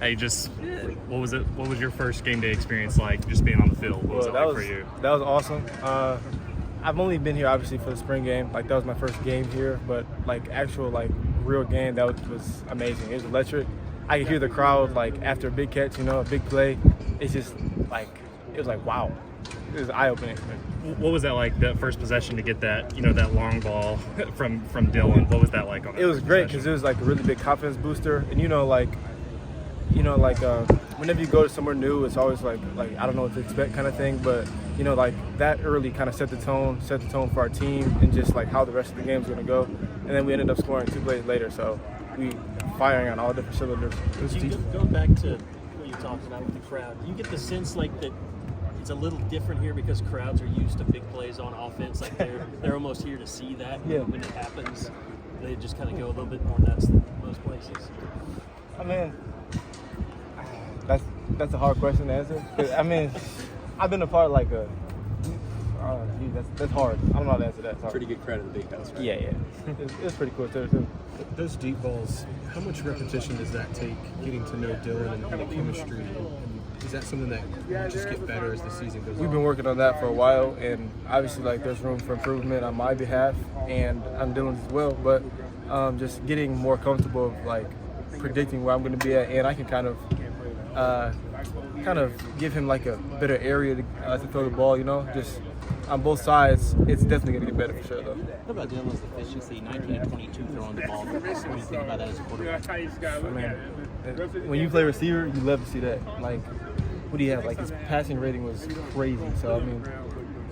Hey, what was it? What was your first game day experience like? Just being on the field. What was it like for you? That was awesome. I've only been here obviously for the spring game. Like that was my first game here, but like actual like real game, that was amazing. It was electric. I could hear the crowd like after a big catch, a big play. It's just like it was like wow. It was eye-opening. What was that like? That first possession to get that that long ball from Dylan. What was that like on that? It was great because it was like a really big confidence booster, and whenever you go to somewhere new, it's always like I don't know what to expect kind of thing. But like that early kind of set the tone for our team and just like how the rest of the game is going to go. And then we ended up scoring 2 plays later, so we firing on all different cylinders. Going back to what you talked about with the crowd, do you get the sense like that it's a little different here because crowds are used to big plays on offense? Like they're almost here to see that when it happens. They just kind of go a little bit more nuts than most places. I mean, that's a hard question to answer. I mean, I've been a part of like a. That's hard. I don't know how to answer that. Pretty good crowd at the big house, right? Yeah. It's pretty cool too. Those deep balls, how much repetition does that take getting to know Dylan and the chemistry? And is that something that will just get better as the season goes on? We've been working on that for a while, and obviously like there's room for improvement on my behalf and on Dylan's as well. But just getting more comfortable of like predicting where I'm going to be at, and I can kind of give him like a better area to throw the ball. Just on both sides, it's definitely going to get better for sure though. What about Dylan's efficiency? 19 and 22 throwing the ball. What do you think about that as a quarterback? When you play receiver, you love to see that. Like, what do you have? Like his passing rating was crazy. So I mean,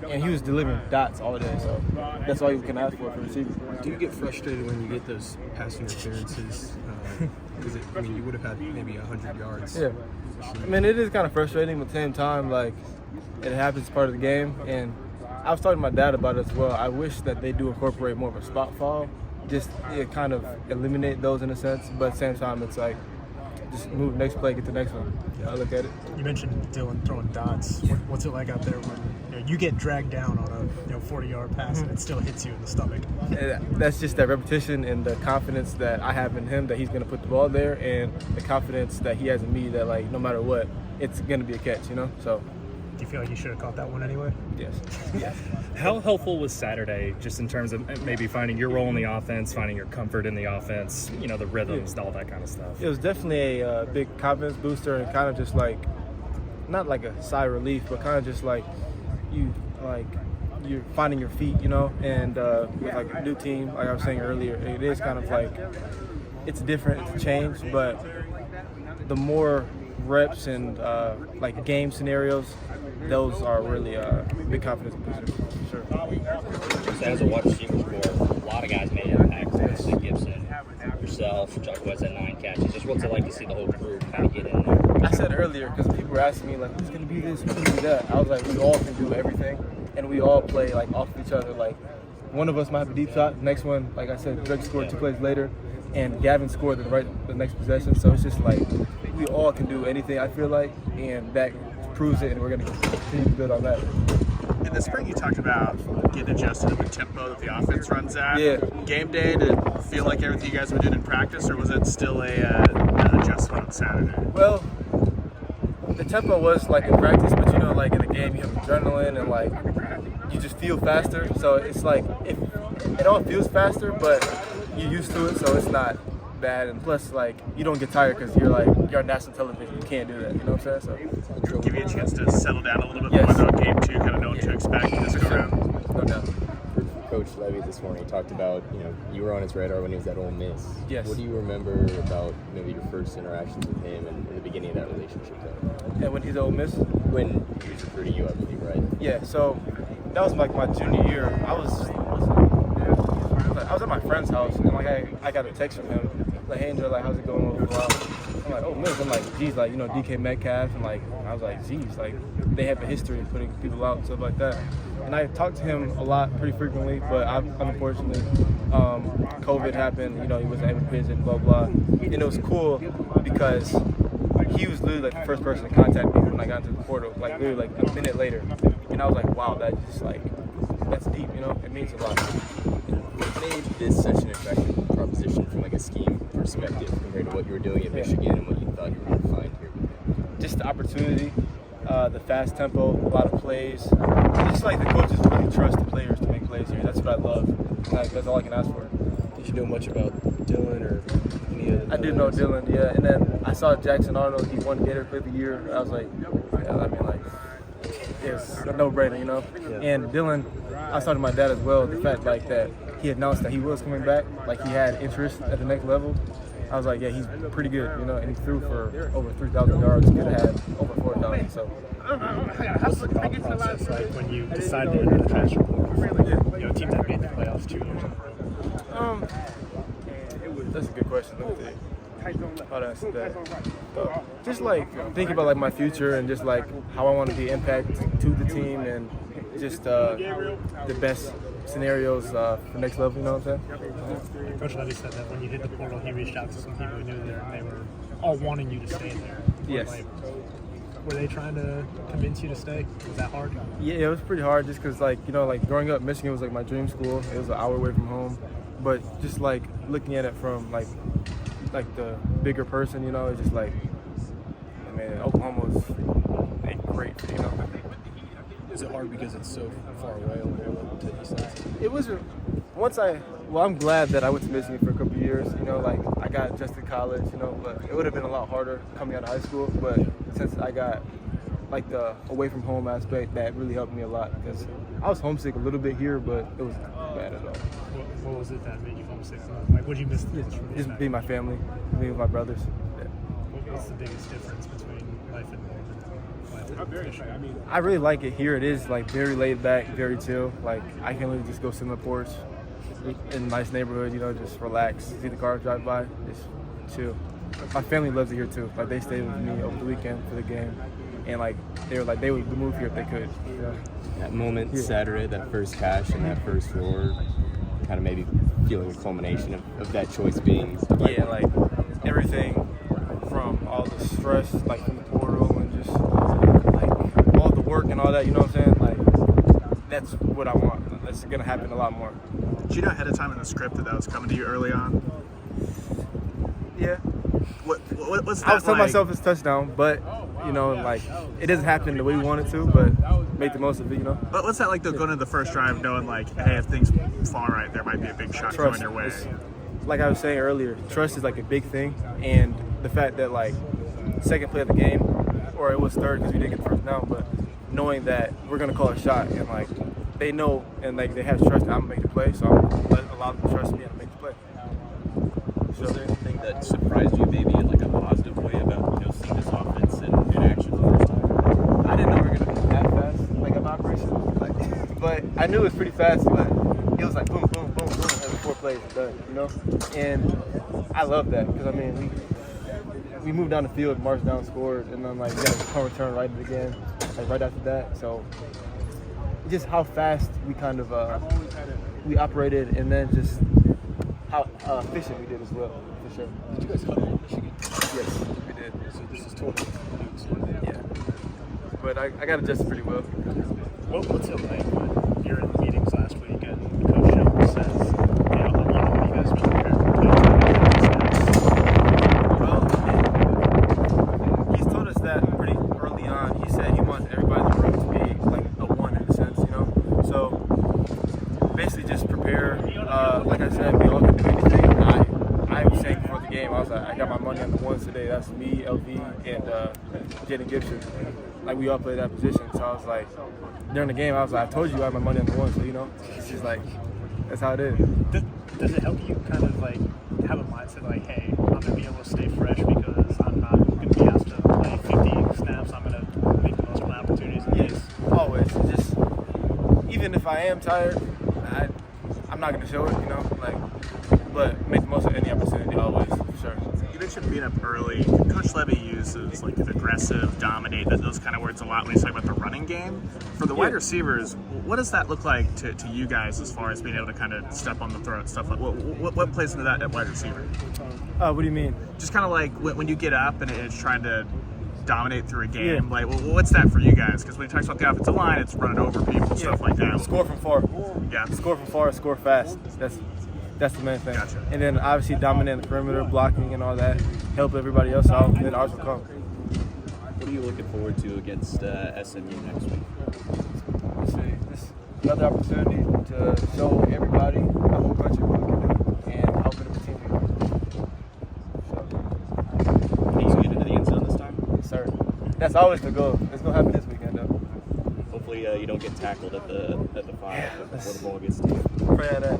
and he was delivering dots all day. So that's all you can ask for receiver. Do you get frustrated when you get those passing interferences? Because you would have had maybe 100 yards. Yeah. I mean, it is kind of frustrating, but at the same time, like, it happens part of the game. And I was talking to my dad about it as well. I wish that they do incorporate more of a spot foul, just kind of eliminate those in a sense. But at the same time, it's like, just move next play, get the next one. I look at it. You mentioned Dylan throwing dots. What's it like out there when you get dragged down on a 40-yard pass and it still hits you in the stomach? That's just that repetition and the confidence that I have in him that he's going to put the ball there, and the confidence that he has in me that like no matter what, it's going to be a catch. So. Do you feel like you should have caught that one anyway? Yes. How helpful was Saturday just in terms of maybe finding your role in the offense, finding your comfort in the offense, the rhythms, all that kind of stuff? It was definitely a big confidence booster and kind of just like, not like a sigh of relief, but kind of just like you're finding your feet, and with like a new team, like I was saying earlier, it is kind of like, it's different, it's a change, but the more reps and like game scenarios, those are really big confidence boosters for sure. Just as a wide receiver score, a lot of guys made impacts. Sid Gibson, yourself, Chuck West had 9 catches. Just what's it like to see the whole crew kind of get in there? I said earlier, because people were asking me like, who's going to be this, who's going to be that? I was like, we all can do everything, and we all play like off of each other. Like one of us might have a deep shot, the next one, like I said, Drake scored 2 plays later, and Gavin scored the next possession. So it's just like we all can do anything, I feel like, and that proves it, and we're going to continue to build on that. In the spring, you talked about getting adjusted to the tempo that the offense runs at. Yeah. Game day, did it feel like everything you guys were doing in practice, or was it still an adjustment on Saturday? Well, the tempo was like in practice, but like in the game, you have adrenaline and like you just feel faster. So it's like it all feels faster, but you're used to it, so it's not bad. And plus, like, you don't get tired because you're on national television. You can't do that. You know what I'm saying? So give you a chance to settle down a little bit more about game 2, kind of know what to expect this go around. No doubt. Coach Levy this morning talked about, you were on his radar when he was at Ole Miss. Yes. What do you remember about maybe your first interactions with him and the beginning of that relationship there? And when he's at Ole Miss? When he was recruiting you, I believe, right? Yeah, so that was like my junior year. I was at my friend's house, and like I got a text from him, like, hey Andrel, like, how's it going over the while? I'm like, oh Miss, I'm like, geez, like, DK Metcalf, and like I was like, geez, like they have a history of putting people out and stuff like that. And I talked to him a lot, pretty frequently, but unfortunately, COVID happened. He wasn't able to visit, blah blah. And it was cool because he was literally like the first person to contact me when I got into the portal, like literally like a minute later. And I was like, wow, that's deep, it means a lot. What made this such an effective proposition from like a scheme perspective compared to what you were doing at Michigan and what you thought you were going to find here with him? Just the opportunity, the fast tempo, a lot of plays. Just like the coaches really trust the players to make plays here. That's what I love. That's all I can ask for. Did you know much about Dylan or any of the I did know Dylan, yeah. And then I saw Jackson Arnold. He won Gator Player of the Year. I was like, yeah, I mean, like, it's a no-brainer, you know. Yeah. And Dylan, I was talking to my dad as well. The fact like that he announced that he was coming back, like he had interest at the next level. I was like, yeah, he's pretty good, you know. And he threw for over 3,000 yards. Could have had over 4,000. So. What's the thought process like when you decide to enter the transfer portal? You know, a team that made the playoffs 2 years in a row. That's a good question. Let me think. How to answer that. Just like thinking about like my future and just like how I want to be impact to the team and just the best scenarios for next level. You know what I'm saying? Coach Levy said that when you hit the portal, he reached out to some people who knew there and they were all wanting you to stay there. Yes. Like, were they trying to convince you to stay? Was that hard? Yeah, it was pretty hard just because like, you know, like growing up, Michigan was like my dream school. It was an hour away from home. But just like looking at it from like the bigger person, you know, it's just like, I mean, Oklahoma's ain't great, you know. Is it hard because it's so far away to East Lansing? It wasn't. I'm glad that I went to Michigan for a couple of years. You know, like I got adjusted to college. You know, but it would have been a lot harder coming out of high school. But since I got like the away from home aspect, that really helped me a lot because I was homesick a little bit here, but it was bad at all. What was it that made you homesick? Like, what did you miss the most from Just being my family, being with my brothers. Yeah. What's the biggest difference between life at home and life at Michigan? I really like it here. It is like very laid back, very chill. Like I can really just go sit on the porch in a nice neighborhood, you know, just relax, see the cars drive by, just chill. My family loves it here too. Like they stayed with me over the weekend for the game, and like they were like they would move here if they could. You know? That moment Saturday, that first catch and that first roar, kind of maybe feeling a culmination of that choice being Yeah, like everything from all the stress, like from the portal and just like all the work and all that, you know what I'm saying? Like that's what I want. That's gonna happen a lot more. Did you know ahead of time in the script that was coming to you early on? Yeah. What's that I was telling like? myself it's touchdown, but you know, like it doesn't happen the way we want it to, but make the most of it, you know. What's that like though, going into the first drive knowing like, hey, if things fall right, there might be a big shot coming your way? It's- like I was saying earlier, trust is like a big thing, and the fact that like second play of the game, or it was third because we didn't get the first down, but knowing that we're gonna call a shot and like they know and like they have trust that I'm gonna make the play, so I'm gonna allow them to trust me and make the play. Was there anything that surprised you maybe in like a positive way about, you know, seeing this offense in action the first time? I didn't know we were gonna be that fast, like an operation, like, but I knew it was pretty fast, but it was like boom, boom, boom, boom, every 4 plays are done, you know. And I love that because I mean we moved down the field, marched down, scored, and then like we got a punt return right again, like right after that. So just how fast we kind of we operated, and then just how efficient we did as well, for sure. Did you guys huddle in Michigan? Yes, we did. So this is totally Yeah, but I got adjusted pretty well. What's it like when you're in meetings last week and Coach Jones says, you know, I want you guys to be prepared to play Well, he's told us that pretty early on. He said he wants everybody in the room to be like a one in a sense, you know. So basically, just prepare. Like I said, we all can do anything. I was saying before the game, I was like, I got my money on the ones today. That's me, LV, and Jaden Gibson. Like we all play that position. So I was like, during the game, I was like, I told you I had my money on the ones. So you know, it's just like that's how it is. Does it help you kind of like have a mindset like, hey, I'm going to be able to stay fresh because I'm not going to be asked to play 50 snaps. I'm going to make the most of my opportunities in Yes, these. always. Just even if I am tired, I'm not gonna show it, you know. Like, but make the most of any opportunity, always, for sure. You mentioned being up early. Coach Levy uses like aggressive, dominate, those kind of words a lot when he's talking about the running game. For the wide receivers, what does that look like to you guys as far as being able to kind of step on the throat, stuff like what plays into that at wide receiver? What do you mean? Just kind of like when you get up and it's trying to dominate through a game, like what's that for you guys? Because when he talks about the offensive line, it's running over people, stuff like that. Score from far. Yeah. Score from far, score fast. That's That's the main thing. Gotcha. And then obviously dominating the perimeter, blocking and all that, help everybody else out, and then ours will come. What are you looking forward to against SMU next week? Let's see, this another opportunity to show everybody, the whole country, what we can do, and how good of a team we are. Can you get into the end zone this time? Yes, sir. That's always the goal. It's gonna happen this weekend, though. Hopefully you don't get tackled at the 5 before the ball gets to you. Pray at that.